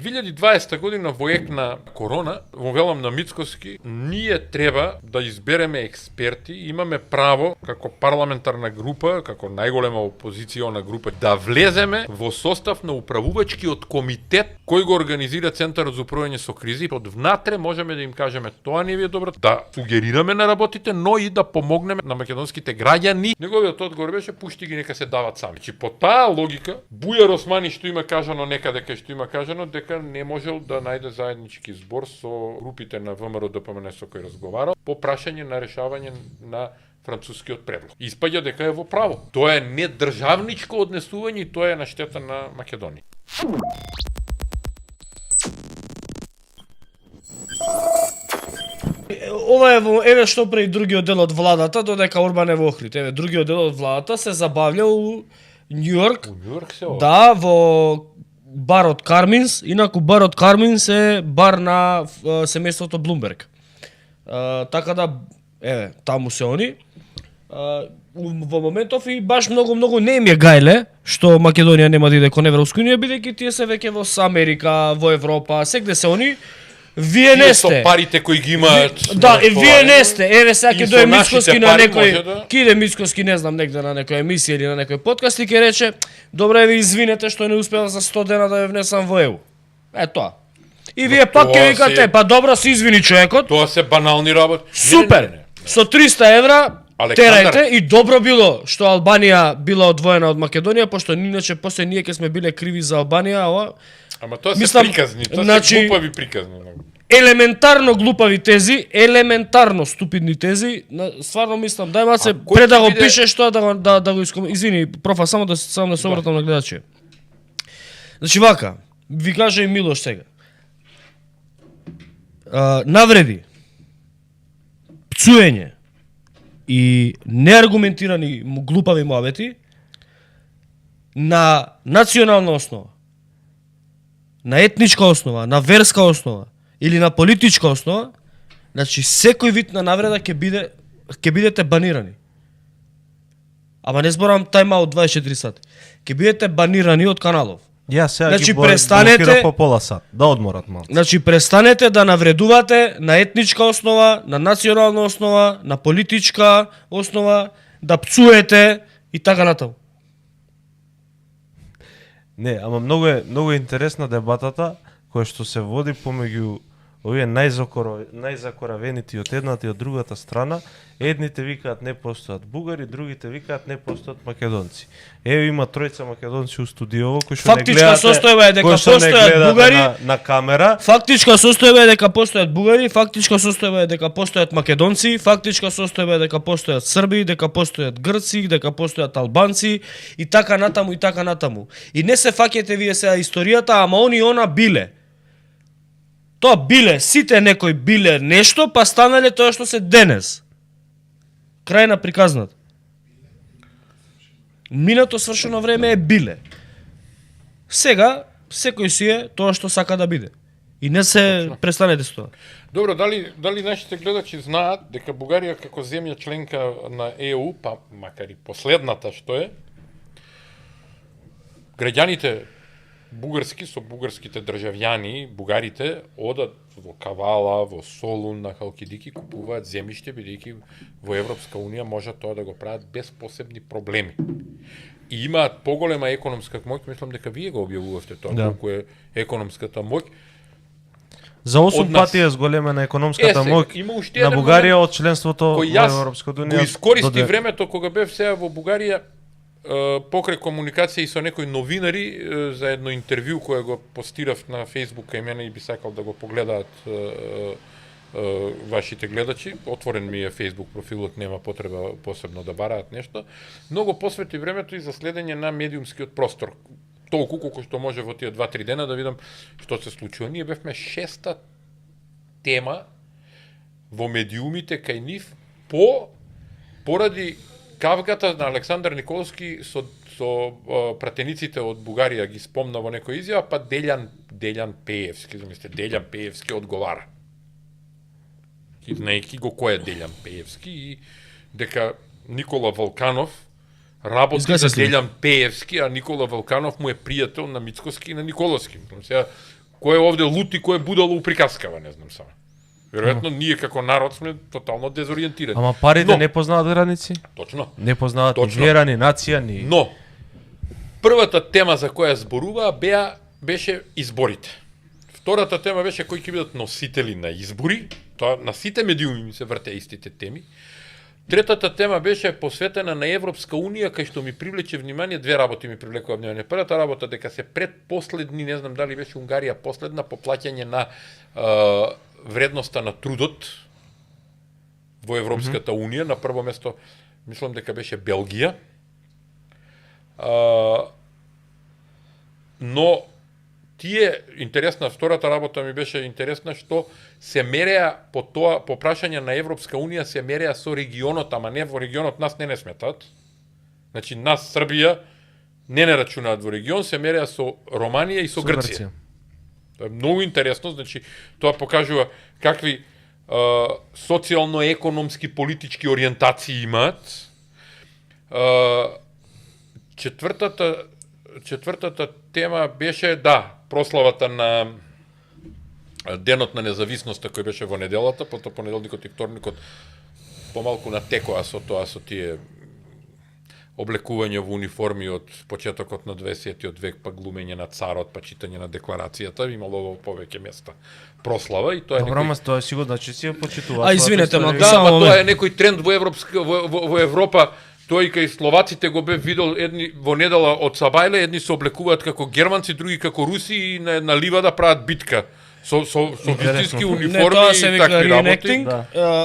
2020 година во ек на корона, во велам на Мицкоски, ние треба да избереме експерти, имаме право како парламентарна група, како најголема опозициона група, да влеземе во состав на управувачкиот комитет кој го организира Центарот за управување со кризи. Од внатре можеме да им кажеме тоа не ви е добро, да сугерираме на работите, но и да помогнеме на македонските граѓани. Неговиот одговор беше пушти ги нека се дават сами. Значи по таа логика Бујар Османи што има кажано некаде кај што има кажано дека не можел да најде заеднички збор со групите на ВМРО ДПМН со кој разговарал по прашање на решавање на францускиот предлог. Испаѓа дека е во право. Тоа е недржавничко однесување и тоа е на штета на Македонија. Ова еве што прави другиот дел од владата, додека Орбан е во Охрид. Еве другиот дел од владата се забавља у Њујорк. Да, во барот Карминс, инаку барот Карминс е бар на семејството Блумберг. Така да, еве, таму се они. Во моментов и баш многу не им е гајле што Македонија нема да иде кон Европска унија, бидејќи тие се веќе во Америка, во Европа, сегде се они. Вие не сте. Со парите кои ги имаат. Да, вие не сте. Еве сега ќе дое Мицкоски на некој, ќе иде Мицкоски, не знам, негде на некоја емисија или на некој подкаст и ќе рече: "Добре, ви извинете што не успеав за 100 дена да ве внесам во ЕУ." Е тоа. И вие пак ќе викате: "Па добро, се извини човекот." Тоа се банални работи. Супер. Со 300 евра терајте и добро било што Албанија била одвоена од Македонија, пошто иначе после ние ќе сме биле криви за Албанија, ова. Ама тоа се приказни, тоа се глупави приказни. Елементарно глупави тези, елементарно ступидни тези, стварно мислам, дај маце пред да го пишеш тоа да го иском. Извини, профа, само да се обратам на гледачи. Значи вака, ви кажа и Милош сега. Навреди, пцуење и неаргументирани глупави муабети на национална основа, на етничка основа, на верска основа или на политичка основа, значи секој вид на навреда ќе бидете банирани. Ама не зборам тајм-аут 24 сати. Ќе бидете банирани од каналов. Ја сега значи, ги блокира по пола сат, да одморат малку. Значи престанете да навредувате на етничка основа, на национална основа, на политичка основа, да пцуете и така натаму. Не, ама многу е интересна дебатата која што се води помеѓу овие најзакоравените од едната и од другата страна. Едните викаат не постојат бугари, другите викаат не постојат македонци. Еве има тројца македонци у студиово кои што не гледате. Фактичка состојба е дека постојат бугари на камера. Фактичка состојба е дека постојат бугари, фактичка состојба е дека постојат македонци, фактичка состојба е дека постојат срби, дека постојат грци, дека постојат албанци и така натаму и така натаму. И не се фаќате вие сега историјата, ама они она биле. Тоа биле, сите некои биле нешто, па станале тоа што се денес. Крај на приказната. Минато свршено време е биле. Сега, секој си е тоа што сака да биде. И не се престанете со тоа. Добро, дали нашите гледачи знаат дека Бугарија како земја членка на ЕУ, па макар и последната што е, граѓаните бугарски со бугарските државјани, бугарите одат во Кавала, во Солун, на Халкидики, купуваат земјиште бидејќи во Европска унија може тоа да го прават без посебни проблеми. И имаат поголема економска моќ, мислам дека вие го објавувавте тоа, колку е економската моќ. За 8 пати е зголемена економската моќ на Бугарија од членството во Европската унија. Го искористи времето кога бев сега во Бугарија покрај комуникација и со некои новинари за едно интервју кое го постирав на Facebook кај мене и би сакал да го погледаат вашите гледачи. Отворен ми е Facebook профилот, нема потреба посебно да бараат нешто. Многу посвети времето и за следење на медиумскиот простор. Толку колку што може во тие 2-3 дена да видам што се случува. Ние бевме 6-та тема во медиумите кај нив поради кавгата на Александар Николски со пратениците од Бугарија ги спомна во некој изјава, па Дељан Пеевски, замислите, Дељан Пеевски одговара. Знаејќи го кој е Дељан Пеевски и дека Никола Валканов работи за Дељан Пеевски, а Никола Валканов му е пријател на Мицкоски и на Николовски. Сега, кој е овде лут и кој е будало уприказкава, не знам само. Веројатно ние како народ сме тотално дезориентирани. Ама парите не познаат граници? Точно. Не познаат ни Точно. вера, ни нација, ни... Но, првата тема за која зборуваа беше изборите. Втората тема беше кои ќе бидат носители на избори. Тоа на сите медиуми ми се врте истите теми. Третата тема беше посветена на Европска унија, кај што ми привлече внимание, две работи ми привлекува внимание. Првата работа дека се предпоследни, не знам дали беше Унгарија последна по плаќање на вредноста на трудот во Европската унија. На прво место мислам дека беше Белгија. Но тие интересна, втората работа ми беше интересна што се мереа по тоа, по прашање на Европска унија се мереа со регионот, ама не во регионот нас не сметат. Значи нас Србија не рачунаат во регион, се мереа со Романија и со Грција. Тоа е многу интересно, значи тоа покажува какви социјално-економски политички ориентации имаат. Четвртата тема беше, прославата на Денот на независноста кој беше во неделата, потоа понеделникот и вторникот помалку натекоа со тоа, со тие облекување во униформи од почетокот на 20-тиот век, па глумење на царот, па читање на декларацијата, имало повеќе места прослава и тоа е Добро, тоа е сигурно, че си ја почитуваат. Извинете, ма тоа е некој тренд во Европа. Тој кај словаците го бе видел едни во недела од Сабајле, едни се облекуваат како германци, други како руси и на ливада прават битка со вистински униформи и такви работи.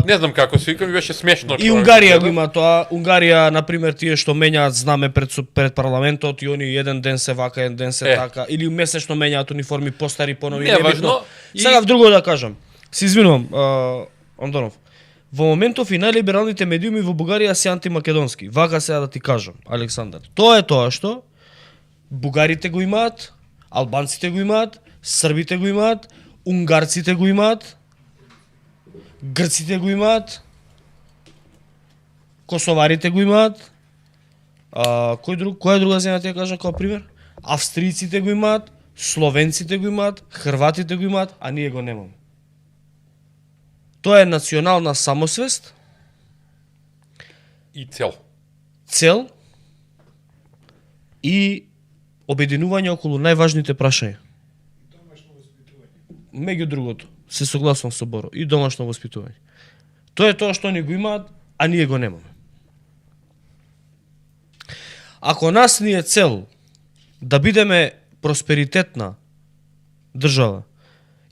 Не знам како се вика, ми беше смешно. И Унгарија го има тоа. Унгарија, например, тие што менјаат знаме пред парламентот и они еден ден се вака, еден ден се така, или месечно менјаат униформи, постари, понови, небитно. Сега друго да кажам. Се извинувам, Андонов. Во моментов и најлибералните медиуми во Бугарија се антимакедонски. Вака сега да ти кажам, Александар. Тоа е тоа што бугарите го имаат, албанците го имаат, србите го имаат, унгарците го имаат, грците го имаат, косоварите го имаат. Која друга земја ти ја кажа како пример? Австријците го имаат, словенците го имаат, хрватите го имаат, а ние го немаме. Тоа е национална самосвест и цел и обединување околу најважните прашања. Меѓу другото, се согласувам со Боро, и домашно воспитување. Тоа е тоа што они го имаат, а ние го немаме. Ако нас ни е цел да бидеме просперитетна држава,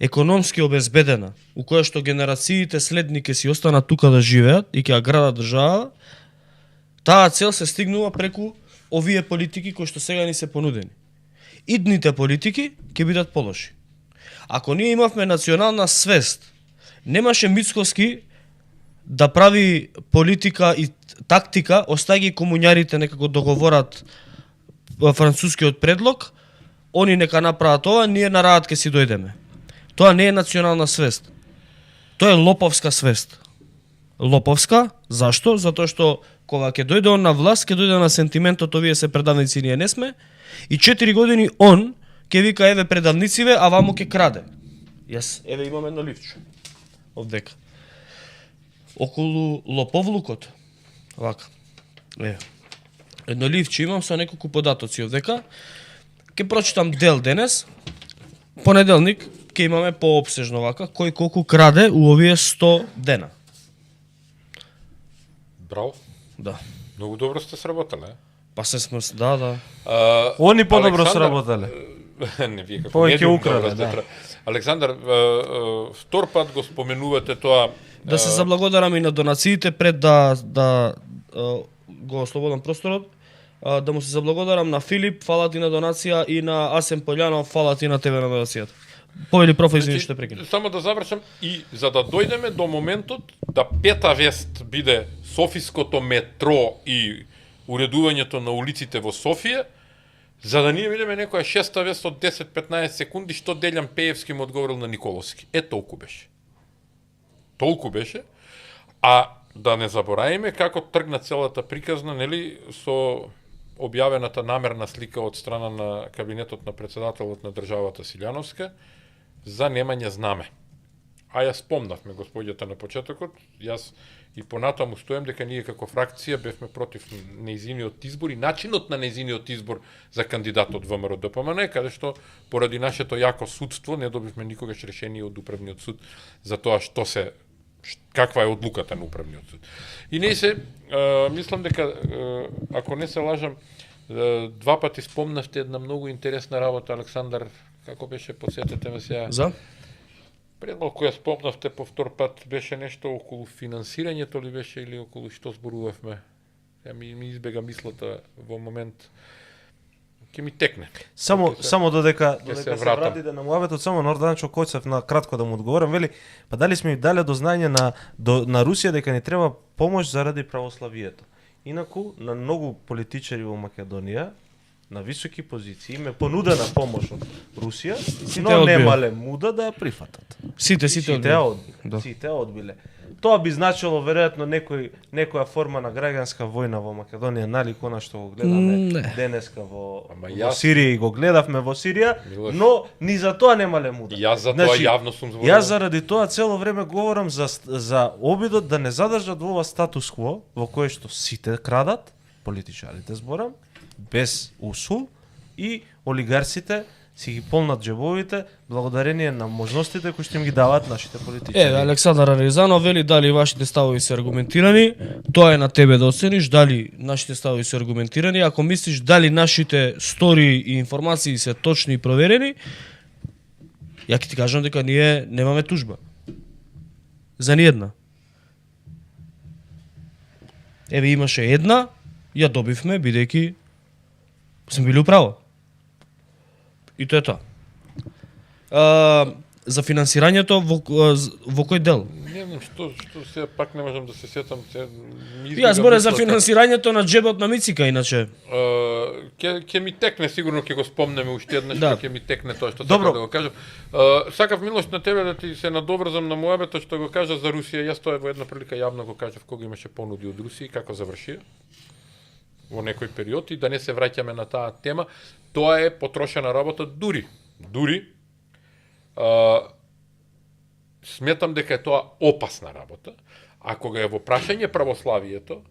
економски обезбедена, у која што генерациите следни ќе си останат тука да живеат и ќе ја градат држава, таа цел се стигнува преку овие политики кои што сега ни се понудени. Идните политики ќе бидат полоши. Ако ние имавме национална свест, немаше Мицкоски да прави политика и тактика, остаги комуњарите некако договорат францускиот предлог, они нека направат ова, ние на раат ќе си дојдеме. Тоа не е национална свест. Тоа е лоповска свест. Лоповска, зашто? Затоа што кога ќе дојде он на власт, ќе дојде на сентиментот овие се предавници, ние не сме, и 4 години он ќе вика еве предавнициве, а ваму ќе краде. Еве имам едно ливче. Овдека. Околу лоповлукот. Вака. Едно ливче имам со неколку податоци овдека. Ќе прочитам дел денес. Понеделник ќе имаме поопсежно вака кој колку краде у овие 100 дена. Браво. Да. Многу добро сте сработале. Па се сме, да. Они подобро сработале. Не, вие како медиум добро сте. Александар, втор пат го споменувате тоа. Да се заблагодарам и на донациите пред да го ослободам просторот. Да му се заблагодарам на Филип, фала ти на донација, и на Асен Полјанов, фала ти на тебе на донацијата. Повели проф, извини што прекинав. Само да завршам, и за да дојдеме до моментот да пета вест биде Софиското метро и уредувањето на улиците во Софија, за да ние видиме некоја шеста вест од 10-15 секунди што Делјан Пеевски му одговорил на Николовски. Толку беше. Толку беше. А да не заборавиме како тргна целата приказна, нели, со објавената намерна слика од страна на кабинетот на председателот на државата Силјановска, за немање знаме. А ја спомнавме господјата на почетокот, јас и понатаму стојам дека ние како фракција бевме против нејзиниот избор и начинот на нејзиниот избор за кандидатот ВМРО ДПМН, каде што поради нашето јако судство не добивме никогаш решение од управниот суд за тоа каква е одлуката на управниот суд. И не се, мислам дека, ако не се лажам, два пати спомнавте една многу интересна работа, Александар, како беше, подсетете ме сега. За? Пред малку ја спомнавте по втор пат, беше нешто околу финансирањето ли беше или околу што зборувавме? Ми избега мислата во момент. Ќе ми текне. Само додека се се вратите на муабетот, само Норданчо Коцев на кратко да му одговорам, вели, па дали сме дале до знање на Русија дека ни треба помош заради православието. Инаку на многу политичари во Македонија на високи позиции ме понудена помош од Русија, но немале муда да ја прифатат. Сите одбиле. Тоа би значило веројатно некоја форма на граѓанска војна во Македонија, нали, кона што го гледаме денеска во Сирија и го гледавме во Сирија, но ни за тоа немале муда. Јас за тоа јавно сум зборувал. Јас заради тоа цело време говорам за обидот да не задржат во ова статус кво во кое што сите крадат, политичарите зборам, без усул, и олигарсите си ги полнат джебовите благодарение на можностите кои што им ги даваат нашите политичари. Александар Аризанов вели дали вашите ставови се аргументирани, тоа е на тебе да оцениш дали нашите ставови се аргументирани. Ако мислиш дали нашите стори и информации се точни и проверени, ја ќе ти кажам дека ние немаме тужба. За ниедна. Еве имаше една, ја добивме бидејќи сме били управо. И тоа е тоа. За финансирањето во кој дел? Не знам што се пак не можам да се сетам. Јас зборам за финансирањето на джебот на Мицика, иначе. Ќе ми текне, сигурно ќе го спомнеме уште еднаш, ќе ми текне тоа што сакам да го кажам. Сакав Милош на тебе да ти се надоврзам на муабетот што го кажа за Русија. Јас тоа во една прилика јавно го кажав кога имаше понуди од Русија и како завршија во некој период, и да не се враќаме на таа тема. Тоа е потрошена работа дури. Сметам дека е тоа опасна работа. Ако го е во прашање православието,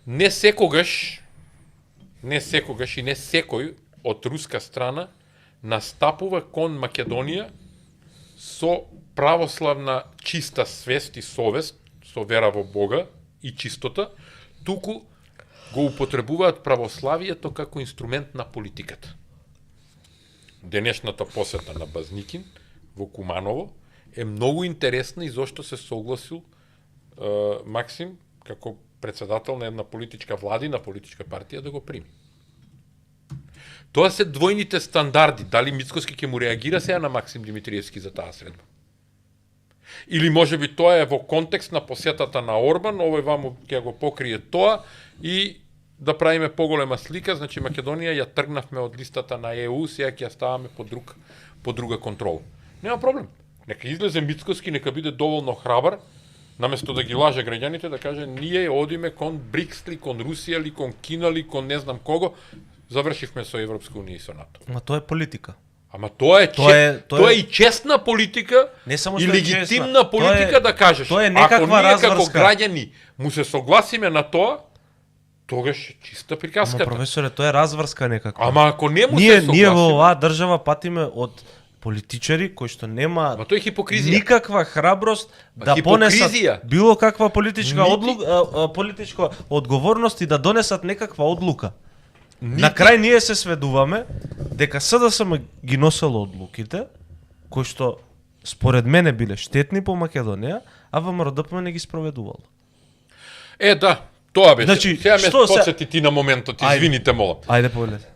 не секогаш и не секој од руска страна настапува кон Македонија со православна чиста свест и совест, со вера во Бога и чистота, туку го употребуваат православието како инструмент на политиката. Денешната посета на Базникин во Куманово е многу интересна и зошто се согласил Максим како председател на една политичка владина политичка партија да го прими. Тоа се двојните стандарди. Дали Мицкоски ќе му реагира сега на Максим Димитриевски за таа средба? Или можеби тоа е во контекст на посетата на Орбан, овој ваму ќе го покрие тоа и да правиме поголема слика, значи Македонија ја тргнавме од листата на ЕУ, сега ќе ја ставаме под друга контрола. Нема проблем. Нека излезе Мицкоски, нека биде доволно храбар, наместо да ги лаже граѓаните, да каже ние одиме кон БРИКС ли, кон Русија ли, кон Кина ли, кон не знам кого, завршивме со Европска унија и со НАТО. Ама тоа е политика. Ама тоа е и честна политика и легитимна политика да кажеш. Тоа е ако ние како разврска. граѓани му се согласиме на тоа, тогаш чиста приказката. Ама професоре, тоа е разврска некаква. Ама ако не му се согласиме... Ние во оваа држава патиме од политичари кои што нема никаква храброст да понесат било каква политичка политичка одговорност и да донесат некаква одлука. На крај ние се сведуваме дека СДСМ ги носело одлуките кои што според мене биле штетни по Македонија, а ВМРО ДПМН не ги спроведувало. Да, тоа беше. Значи, сега ме подсети ти на моментот, извините молам. Ајде повелете.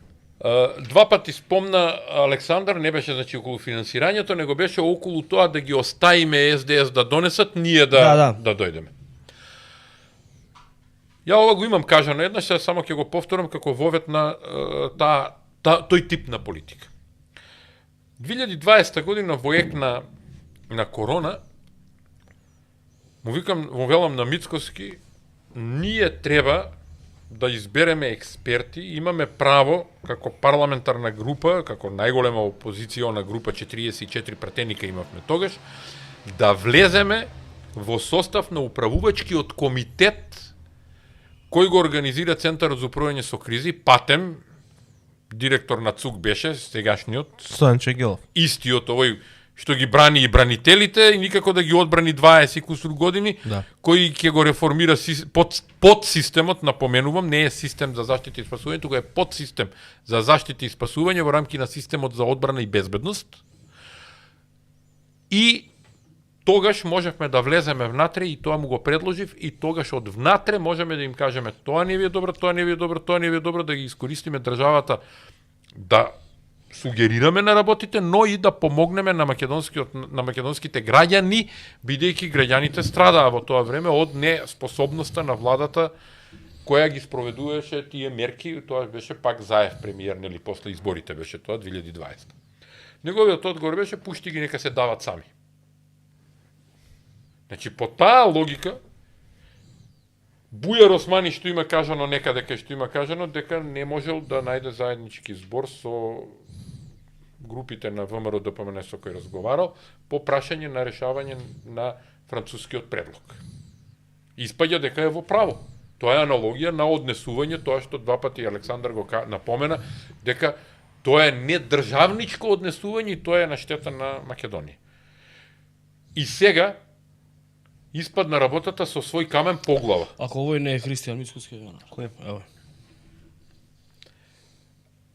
Два пати спомна Александар, не беше значи околу финансирањето, него беше околу тоа да ги оставиме СДС да донесат, ние да дојдеме. Ја ова го имам кажано еднаш, само ќе го повторам како вовет на тој тип на политика. 2020 година во ек на корона, му велам на Мицкоски, ние треба да избереме експерти, имаме право како парламентарна група, како најголема опозициона група, 44 пратеника имавме тогаш, да влеземе во состав на управувачкиот комитет кој го организира Центарот за управување со кризи. Патем, директор на ЦУК беше, сегашниот, Стојан Чегелов. Истиот овој што ги брани и бранителите и никако да ги одбрани 20 кусур години, Да. кој ќе го реформира под системот, напоменувам, не е систем за заштита и спасување, туку е подсистем за заштита и спасување во рамки на системот за одбрана и безбедност. И тогаш можевме да влеземе внатре и тоа му го предложив и тогаш од внатре можеме да им кажеме тоа не ви е добро, тоа не ви е добро, тоа не ви е добро, да ги искористиме државата да сугерираме на работите, но и да помогнеме на македонските граѓани, бидејќи граѓаните страдаа во тоа време од неспособноста на владата која ги спроведуваше тие мерки. Тоа беше пак Заев премиер, нели, после изборите беше тоа 2020. Неговиот одговор беше пушти ги, нека се дават сами. Значи, по таа логика, Бујар Османи што има кажано некаде кај што има кажано, дека не можел да најде заеднички збор со групите на ВМРО ДПМН со кој разговарал по прашање на решавање на францускиот предлог. Испаѓа дека е во право. Тоа е аналогија на однесување, тоа што два пати Александар го напомена, дека тоа е недржавничко однесување и тоа е на штета на Македонија. И сега испадна работата со свој камен по глава. Ако овој не е Христијан Мицкоски, кој? Ево.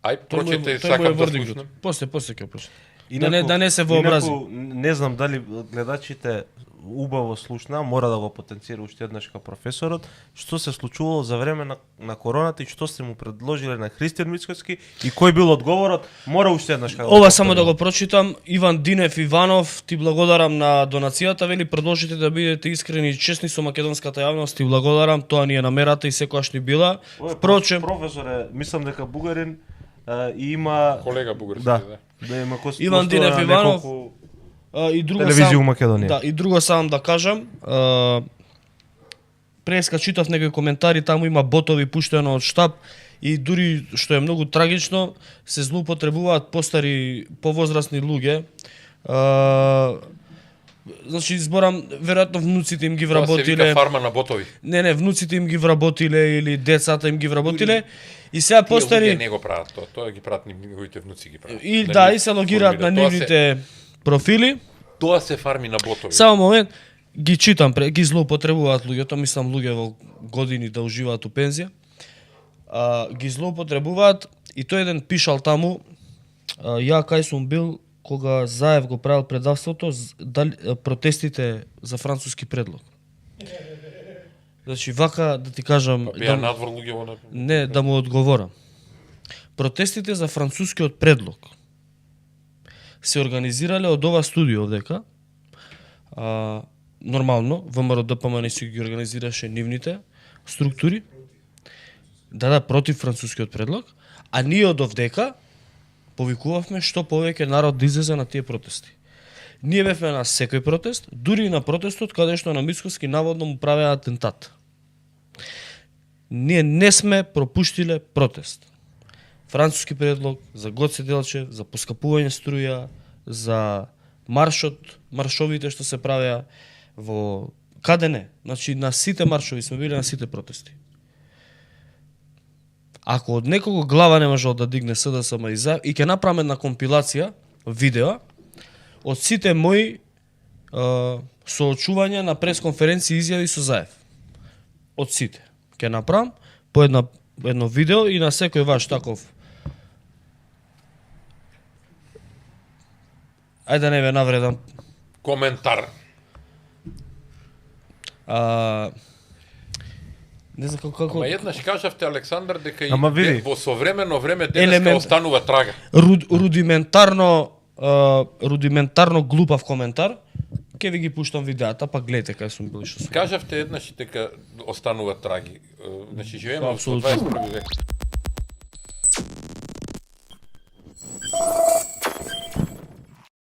Ај, прочете, сакам да слушнем. После ќе прочитам. Инаку, Да не се вообрази. Не знам дали гледачите убаво слушна, мора да го потенцира уште еднаш ка професорот, што се случувало за време на короната и што сте му предложиле на Христијан Мицкоски и кој бил одговорот, мора уште еднаш ка. Ова само да го прочитам. Иван Динев Иванов, ти благодарам на донацијата, вели продолжите да бидете искрени и честни со македонската јавност, ти благодарам, тоа ни е намерата и секогаш ни била. Впрочем, професоре, мислам дека бугарин и има колега бугарски, да има Иван Динев Иванов и друго телевизија у Македонија. Да, и друго сам да кажам, преска читав некои коментари, таму има ботови пуштено од штаб и дури што е многу трагично, се злоупотребуваат постари, повозрасни луѓе. Значи зборам, веројатно внуците им ги вработиле. Тоа се вика фарма на ботови. Не, внуците им ги вработиле или децата им ги вработиле. И сега постари не го прават тоа ги прават неговите внуци ги прават. И да, и се логираат на нивните профили. Тоа се фарми на ботови. Само момент, ги читам, ги злоупотребуваат луѓето, мислам луѓе во години да уживаат у пензија. Ги злоупотребуваат и тој еден пишал таму, ја кај сум бил кога Заев го правил предавството, протестите за француски предлог. Значи, вака да ти кажам... Беа надвор луѓе во... Не, да му одговорам. Протестите за францускиот предлог се организирале од ова студио овдека. Нормално, ВМРО ДПМН си ги организираше нивните структури. Да, против францускиот предлог. А ние од овдека повикувавме што повеќе народ да излезе на тие протести. Ние бевме на секој протест, дури и на протестот каде што на Мицкоски наводно му правеа атентат. Ние не сме пропуштиле протест. Француски предлог за Гоце Делчев, за поскапување струја, за маршовите што се правеа во каде не. Значи на сите маршови сме били, на сите протести. Ако од некого глава не можел да дигне СДСМ и ќе направиме една компилација видео од сите мои соочувања на пресконференција и изјави со Заев. Од сите. Ќе направам по едно видео и на секој ваш таков. Ајде да не ве навредам. Коментар. Не знам како... Ама еднаш кажавте, Александар, дека и во современо време денеска останува трага. Рудиментарно глупав коментар. Ке ви ги пуштам видеата, па гледате кај сум бил што сум. Кажавте еднаш дека останува траги. Значи живееме во 21 век.